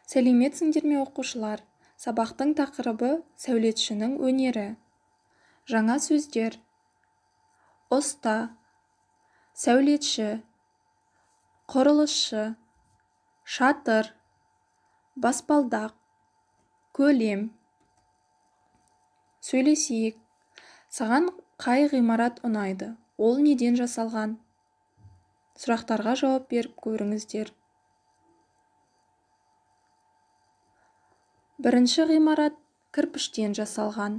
Сәлеметсіңдер ме оқушылар? Сабақтың тақырыбы сәулетшінің өнері. Жаңа сөздер: ұста, сәулетші, құрылысшы, шатыр, баспалдақ, көлем. Сөйлесейік. Саған қай ғимарат ұнайды? Ол неден жасалған? Сұрақтарға жауап беріп көріңіздер. Бірінші ғимарат кірпіштен жасалған.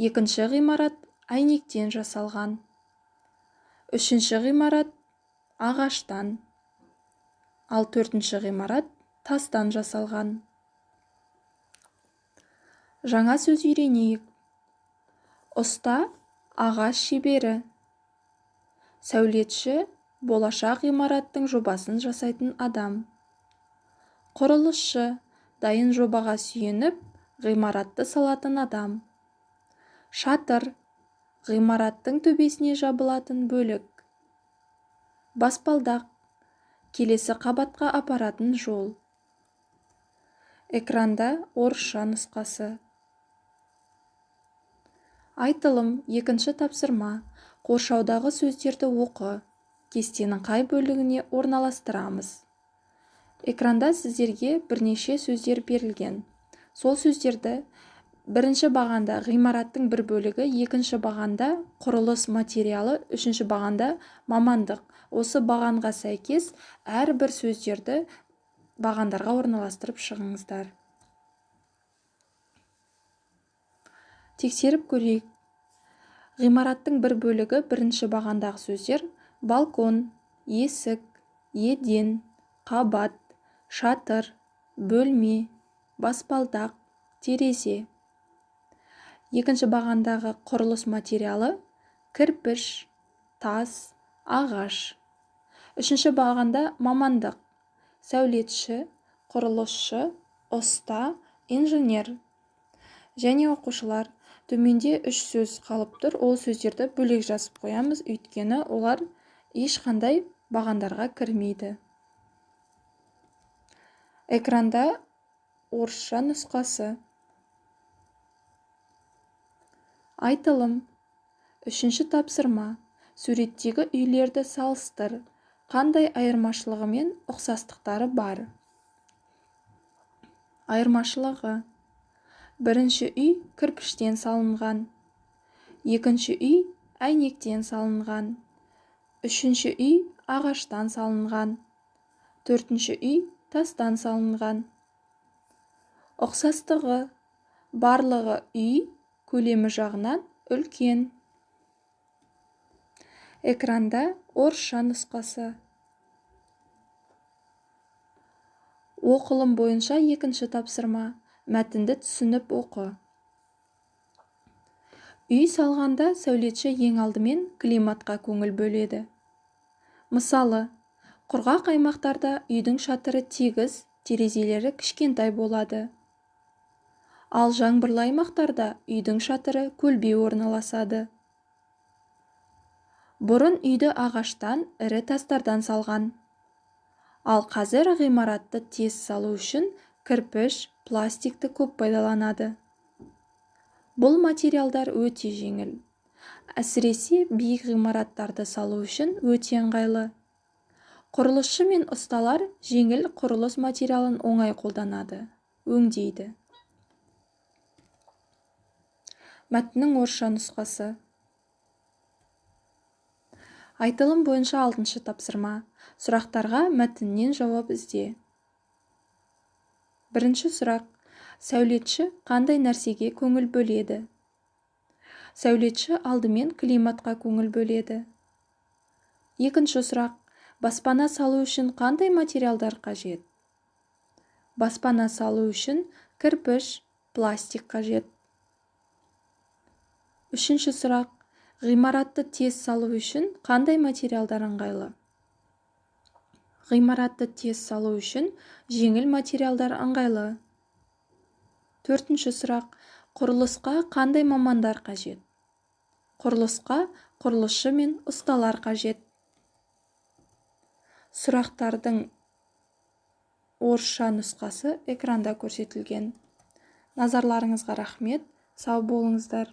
Екінші ғимарат әйнектен жасалған. Үшінші ғимарат ағаштан. Ал төртінші ғимарат тастан жасалған. Жаңа сөз үйренейік. Ұста ағаш шебері. Сәулетші болашақ ғимараттың жобасын жасайтын адам. Құрылысшы дайын жобаға сүйеніп, ғимаратты салатын адам. Шатыр ғимараттың төбесіне жабылатын бөлік. Баспалдақ келесі қабатқа апаратын жол. Экранда орысша нұсқасы. Айтылым, екінші тапсырма. Қоршаудағы сөздерді оқы. Кестенің қай бөлігіне орналастырамыз? Экранда сіздерге бірнеше сөздер берілген. Сол сөздерді бірінші бағанда ғимараттың бір бөлігі, екінші бағанда құрылыс материалы, үшінші бағанда мамандық. Осы бағанға сәйкес әрбір сөздерді бағандарға орналастырып шығыңыздар. Тексеріп көрейік. Ғимараттың бір бөлігі бірінші бағандағы сөздер: балкон, есік, еден, қабат, шатыр, бөлме, баспалдақ, терезе. Екінші бағандағы құрылыс материалы: кірпіш, тас, ағаш. Үшінші бағанда мамандық: сәулетші, құрылысшы, ұста, инженер. Және оқушылар, төменде 3 сөз қалып тұр. Ол сөздерді бөлек жазып қоямыз, өйткені олар ешқандай бағандарға кірмейді. Экранда орысша нұсқасы. Айтылым. Үшінші тапсырма. Суреттегі үйлерді салыстыр. Қандай айырмашылығы мен ұқсастықтары бар? Айырмашылығы: бірінші үй кірпіштен салынған. Екінші үй әйнектен салынған. Үшінші үй ағаштан салынған. Төртінші үй тастан салынған. Ұқсастығы: барлығы үй көлемі жағынан үлкен. Экранда орысша нұсқасы. Оқылым бойынша екінші тапсырма. Мәтінді түсініп оқы. Үй салғанда сәулетші ең алдымен климатқа көңіл бөледі. Мысалы, құрғақ аймақтарда үйдің шатыры тегіс, терезелері кішкентай болады. Ал жаңбырлы аймақтарда үйдің шатыры көлбеу орналасады. Бұрын үйді ағаштан, ірі тастардан салған. Ал қазір ғимаратты тез салу үшін кірпіш, пластикті көп пайдаланады. Бұл материалдар өте жеңіл. Әсіресе биік ғимараттарды салу үшін өте ыңғайлы. Құрылысшы мен ұсталар жеңіл құрылыс материалын оңай қолданады, өңдейді. Мәтіннің орысша нұсқасы. Айтылым бойынша 6-шы тапсырма. Сұрақтарға мәтіннен жауап ізде. Бірінші сұрақ. Сәулетші қандай нәрсеге көңіл бөледі? Сәулетші алдымен климатқа көңіл бөледі. Екінші сұрақ. Баспана салу үшін қандай материалдар қажет? Баспана салу үшін кірпіш, пластик қажет. Үшінші сұрақ. Ғимаратты тез салу үшін қандай материалдар ыңғайлы? Ғимаратты тез салу үшін жеңіл материалдар ыңғайлы. Төртінші сұрақ. Құрылысқа қандай мамандар қажет? Құрылысқа құрылысшы мен ұсталар қажет. Сұрақтардың орысша нұсқасы экранда көрсетілген. Назарларыңызға рахмет, сау болыңыздар.